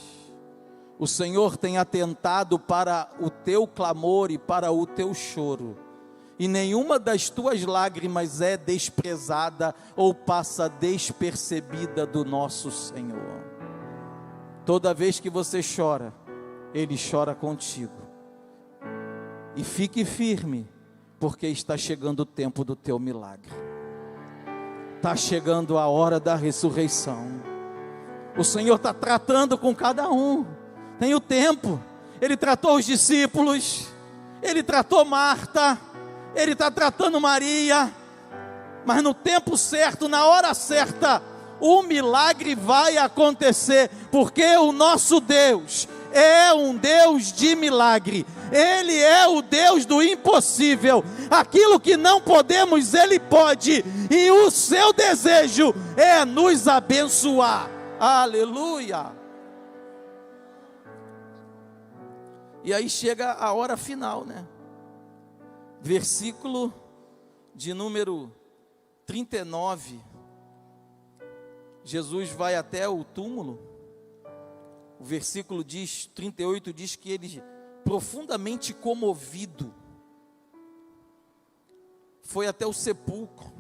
O Senhor tem atentado para o teu clamor e para o teu choro, e nenhuma das tuas lágrimas é desprezada ou passa despercebida do nosso Senhor. Toda vez que você chora, Ele chora contigo. E fique firme, porque está chegando o tempo do teu milagre. Está chegando a hora da ressurreição. O Senhor está tratando com cada um. Tem o tempo. Ele tratou os discípulos, Ele tratou Marta, Ele está tratando Maria. Mas no tempo certo, na hora certa, o milagre vai acontecer, porque o nosso Deus é um Deus de milagre. Ele é o Deus do impossível. Aquilo que não podemos, Ele pode. E o seu desejo é nos abençoar. Aleluia. E aí chega a hora final, né? Versículo de número 39. Jesus vai até o túmulo. O versículo 38 diz que ele, profundamente comovido, foi até o sepulcro.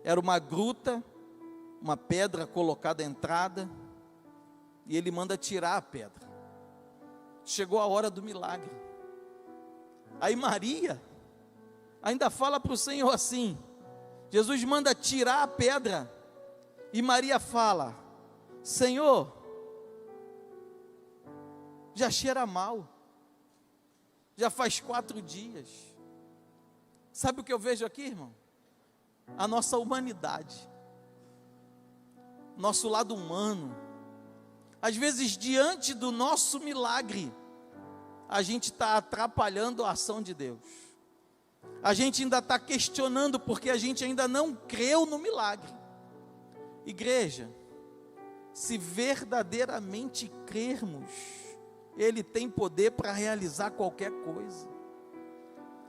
Era uma gruta, uma pedra colocada à entrada, e ele manda tirar a pedra. Chegou a hora do milagre. Aí Maria ainda fala para o Senhor assim: Jesus manda tirar a pedra, e Maria fala: Senhor, já cheira mal, já faz 4 dias. Sabe o que eu vejo aqui, irmão? A nossa humanidade, nosso lado humano. Às vezes, diante do nosso milagre, a gente está atrapalhando a ação de Deus. A gente ainda está questionando, porque a gente ainda não creu no milagre. Igreja, se verdadeiramente crermos, Ele tem poder para realizar qualquer coisa.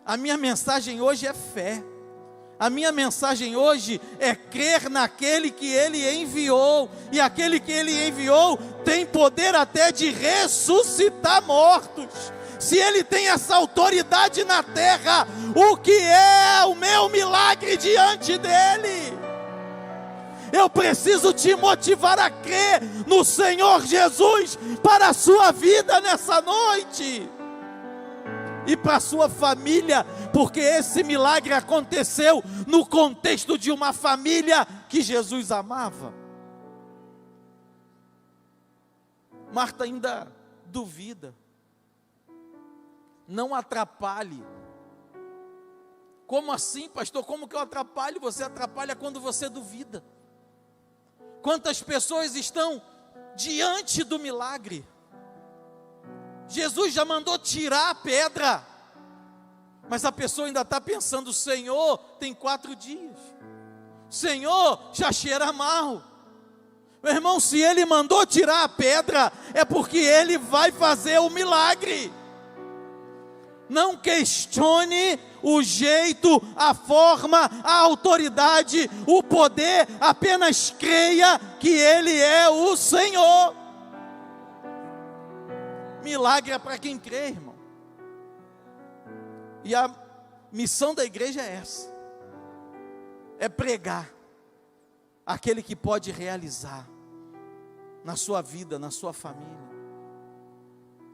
A minha mensagem hoje é fé. A minha mensagem hoje é crer naquele que Ele enviou. E aquele que Ele enviou tem poder até de ressuscitar mortos. Se Ele tem essa autoridade na terra, o que é o meu milagre diante dEle? Eu preciso te motivar a crer no Senhor Jesus para a sua vida nessa noite e para a sua família, porque esse milagre aconteceu no contexto de uma família que Jesus amava. Marta ainda duvida. Não atrapalhe. Como assim, pastor? Como que eu atrapalho? Você atrapalha quando você duvida. Quantas pessoas estão diante do milagre? Jesus já mandou tirar a pedra, mas a pessoa ainda está pensando: Senhor, tem 4 dias, Senhor, já cheira mal. Meu irmão, se Ele mandou tirar a pedra, é porque Ele vai fazer o milagre. Não questione o jeito, a forma, a autoridade, o poder, apenas creia que Ele é o Senhor. Milagre é para quem crê, irmão. E a missão da igreja é essa: é pregar aquele que pode realizar na sua vida, na sua família.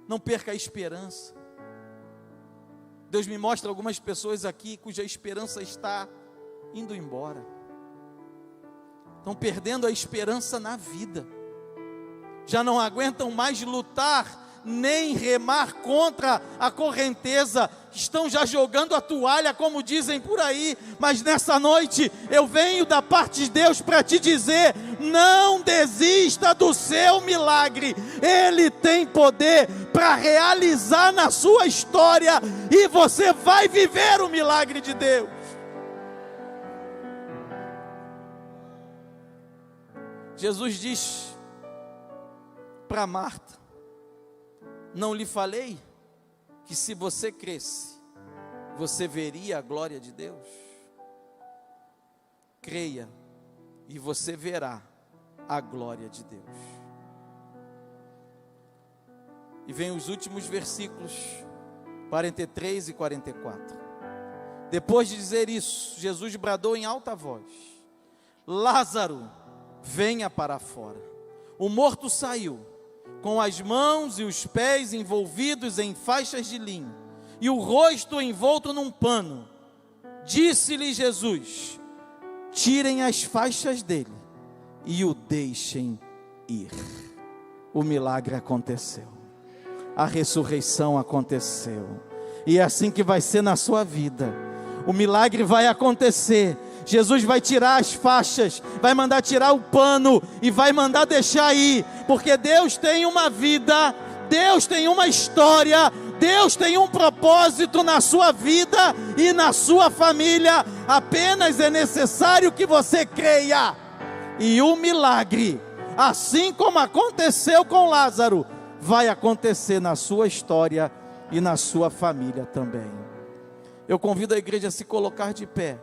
Não perca a esperança. Deus me mostra algumas pessoas aqui cuja esperança está indo embora. Estão perdendo a esperança na vida. Já não aguentam mais lutar, nem remar contra a correnteza. Estão já jogando a toalha, como dizem por aí. Mas nessa noite eu venho da parte de Deus para te dizer: não desista do seu milagre. Ele tem poder para realizar na sua história, e você vai viver o milagre de Deus. Jesus diz para Marta: não lhe falei que se você cresce, você veria a glória de Deus? Creia e você verá a glória de Deus. E vem os últimos versículos 43 e 44. Depois de dizer isso, Jesus bradou em alta voz: Lázaro, venha para fora. O morto saiu, com as mãos e os pés envolvidos em faixas de linho, e o rosto envolto num pano. Disse-lhe Jesus: tirem as faixas dele e o deixem ir. O milagre aconteceu, a ressurreição aconteceu, e é assim que vai ser na sua vida. O milagre vai acontecer. Jesus vai tirar as faixas, vai mandar tirar o pano e vai mandar deixar ir, porque Deus tem uma vida, Deus tem uma história, Deus tem um propósito na sua vida e na sua família. Apenas é necessário que você creia, e o milagre, assim como aconteceu com Lázaro, vai acontecer na sua história e na sua família também. Eu convido a igreja a se colocar de pé.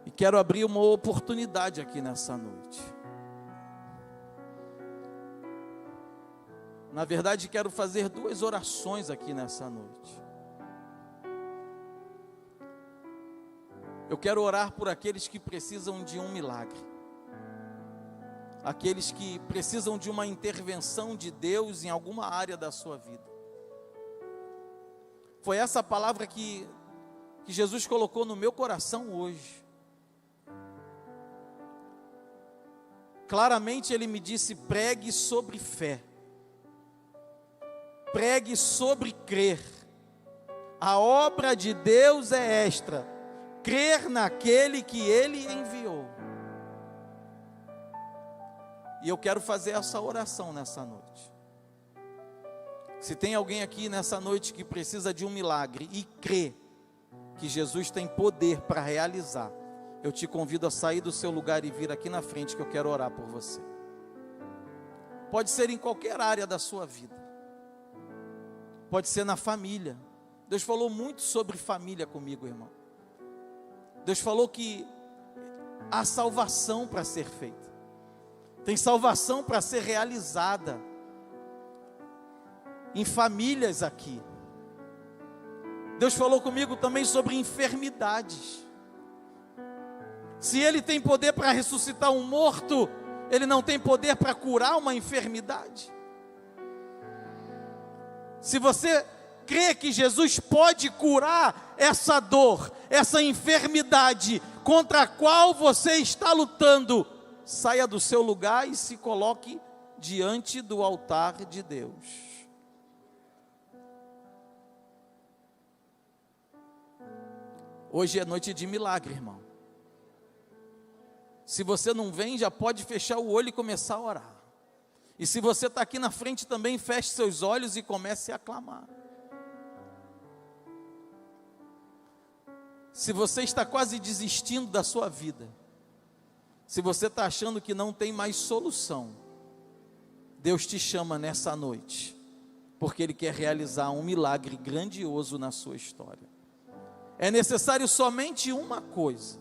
E quero abrir uma oportunidade aqui nessa noite. Na verdade, quero fazer 2 orações aqui nessa noite. Eu quero orar por aqueles que precisam de um milagre, aqueles que precisam de uma intervenção de Deus em alguma área da sua vida. Foi essa palavra que Jesus colocou no meu coração hoje. Claramente Ele me disse: pregue sobre fé, pregue sobre crer. A obra de Deus é esta: crer naquele que Ele enviou. E eu quero fazer essa oração nessa noite. Se tem alguém aqui nessa noite que precisa de um milagre e crê que Jesus tem poder para realizar, eu te convido a sair do seu lugar e vir aqui na frente, que eu quero orar por você. Pode ser em qualquer área da sua vida, pode ser na família. Deus falou muito sobre família comigo, irmão. Deus falou que há salvação para ser feita, tem salvação para ser realizada em famílias aqui. Deus falou comigo também sobre enfermidades. Se Ele tem poder para ressuscitar um morto, Ele não tem poder para curar uma enfermidade? Se você crê que Jesus pode curar essa dor, essa enfermidade contra a qual você está lutando, saia do seu lugar e se coloque diante do altar de Deus. Hoje é noite de milagre, irmão. Se você não vem, já pode fechar o olho e começar a orar. E se você está aqui na frente também, feche seus olhos e comece a clamar. Se você está quase desistindo da sua vida, Se você está achando que não tem mais solução, Deus te chama nessa noite, porque Ele quer realizar um milagre grandioso na sua história. É necessário somente uma coisa.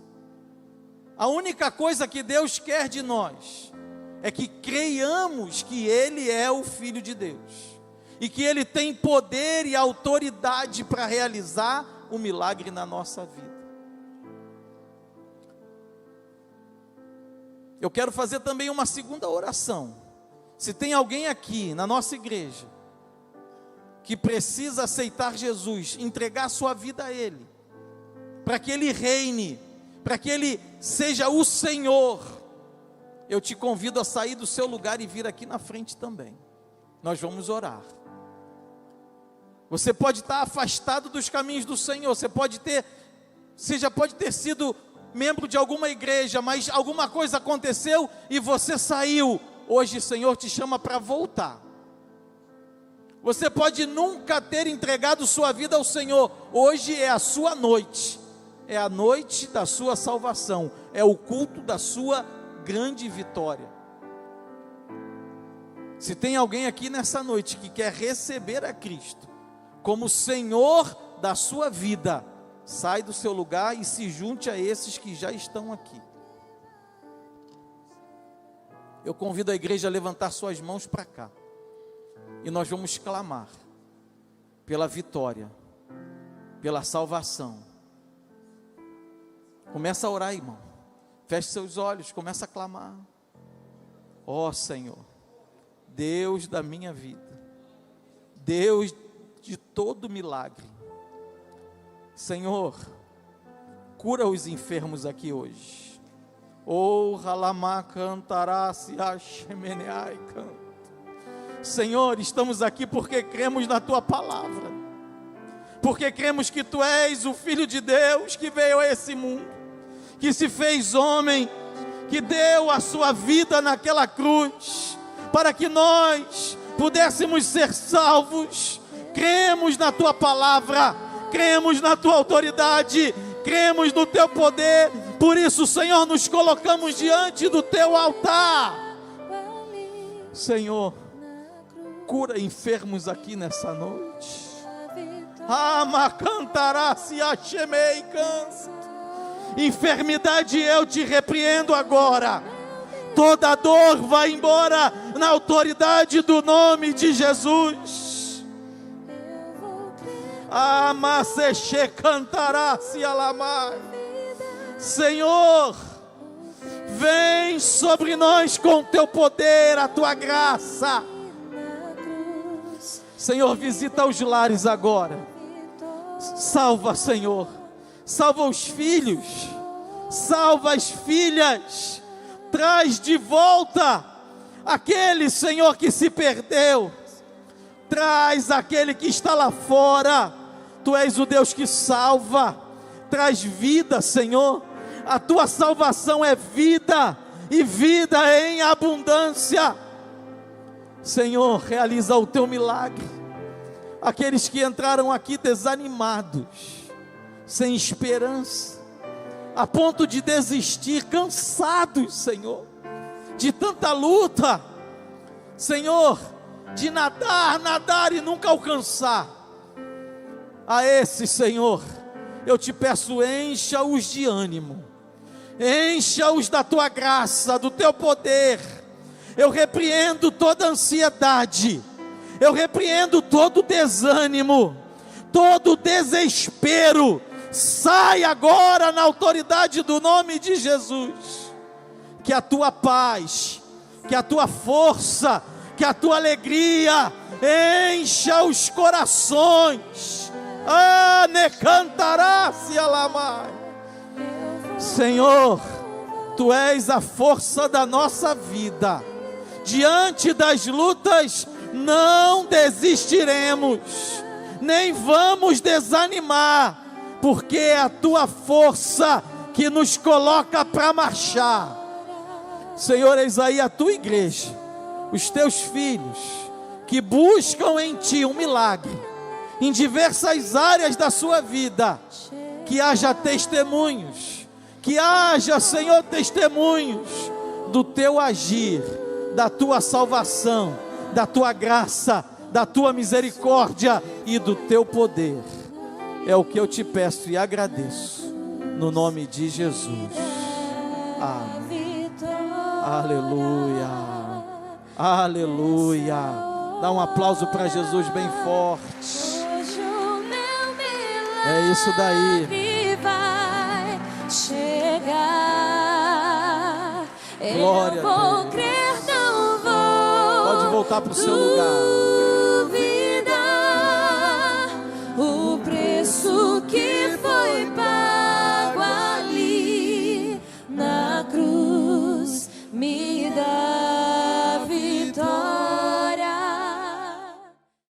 A única coisa que Deus quer de nós é que creiamos que Ele é o Filho de Deus e que Ele tem poder e autoridade para realizar o milagre na nossa vida. Eu quero fazer também uma segunda oração. Se tem alguém aqui na nossa igreja que precisa aceitar Jesus, entregar sua vida a Ele, para que Ele reine, para que Ele seja o Senhor, eu te convido a sair do seu lugar e vir aqui na frente também. Nós vamos orar. Você pode estar afastado dos caminhos do Senhor, você já pode ter sido membro de alguma igreja, mas alguma coisa aconteceu e você saiu. Hoje o Senhor te chama para voltar. Você pode nunca ter entregado sua vida ao Senhor. Hoje é a sua noite. É a noite da sua salvação. É o culto da sua grande vitória. Se tem alguém aqui nessa noite que quer receber a Cristo como Senhor da sua vida, sai do seu lugar e se junte a esses que já estão aqui. Eu convido a igreja a levantar suas mãos para cá. E nós vamos clamar pela vitória, pela salvação. Começa a orar, irmão. Feche seus olhos, começa a clamar. Ó Senhor, Deus da minha vida, Deus de todo milagre. Senhor, cura os enfermos aqui hoje. Oh, Halamá cantará se achemeneai canta. Senhor, estamos aqui porque cremos na Tua palavra, porque cremos que Tu és o Filho de Deus que veio a esse mundo, que se fez homem, que deu a sua vida naquela cruz, para que nós pudéssemos ser salvos. Cremos na Tua palavra, cremos na Tua autoridade, cremos no Teu poder. Por isso, Senhor, nos colocamos diante do Teu altar. Senhor, cura enfermos aqui nessa noite. Ama cantará se achemei cansa. Enfermidade, eu te repreendo agora. Toda dor vai embora na autoridade do nome de Jesus. Ama se cantará se alamar. Senhor, vem sobre nós com teu poder, a tua graça. Senhor, visita os lares agora. Salva, Senhor. Salva os filhos. Salva as filhas. Traz de volta aquele, Senhor, que se perdeu. Traz aquele que está lá fora. Tu és o Deus que salva. Traz vida, Senhor. A tua salvação é vida, e vida em abundância. Senhor, realiza o teu milagre. Aqueles que entraram aqui desanimados, sem esperança, a ponto de desistir, cansados, Senhor, de tanta luta, Senhor, de nadar e nunca alcançar. A esses, Senhor, eu te peço, encha-os de ânimo, encha-os da tua graça, do teu poder. Eu repreendo toda ansiedade, eu repreendo todo desânimo, todo desespero. Sai agora na autoridade do nome de Jesus. Que a tua paz, que a tua força, que a tua alegria encha os corações. Ah, ne cantará se alamar. Senhor, tu és a força da nossa vida. Diante das lutas não desistiremos, nem vamos desanimar, porque é a tua força que nos coloca para marchar. Senhor, eis aí a tua igreja, os teus filhos, que buscam em ti um milagre, em diversas áreas da sua vida. Que haja testemunhos, Que haja, Senhor, testemunhos do teu agir, da tua salvação, da tua graça, da tua misericórdia e do teu poder. É o que eu te peço e agradeço, no nome de Jesus. Amém. Aleluia, aleluia. Dá um aplauso para Jesus bem forte. É isso daí. Vai chegar. Glória eu a vou Deus. crer, não vou. Pode voltar para o seu lugar. Duvidar o preço que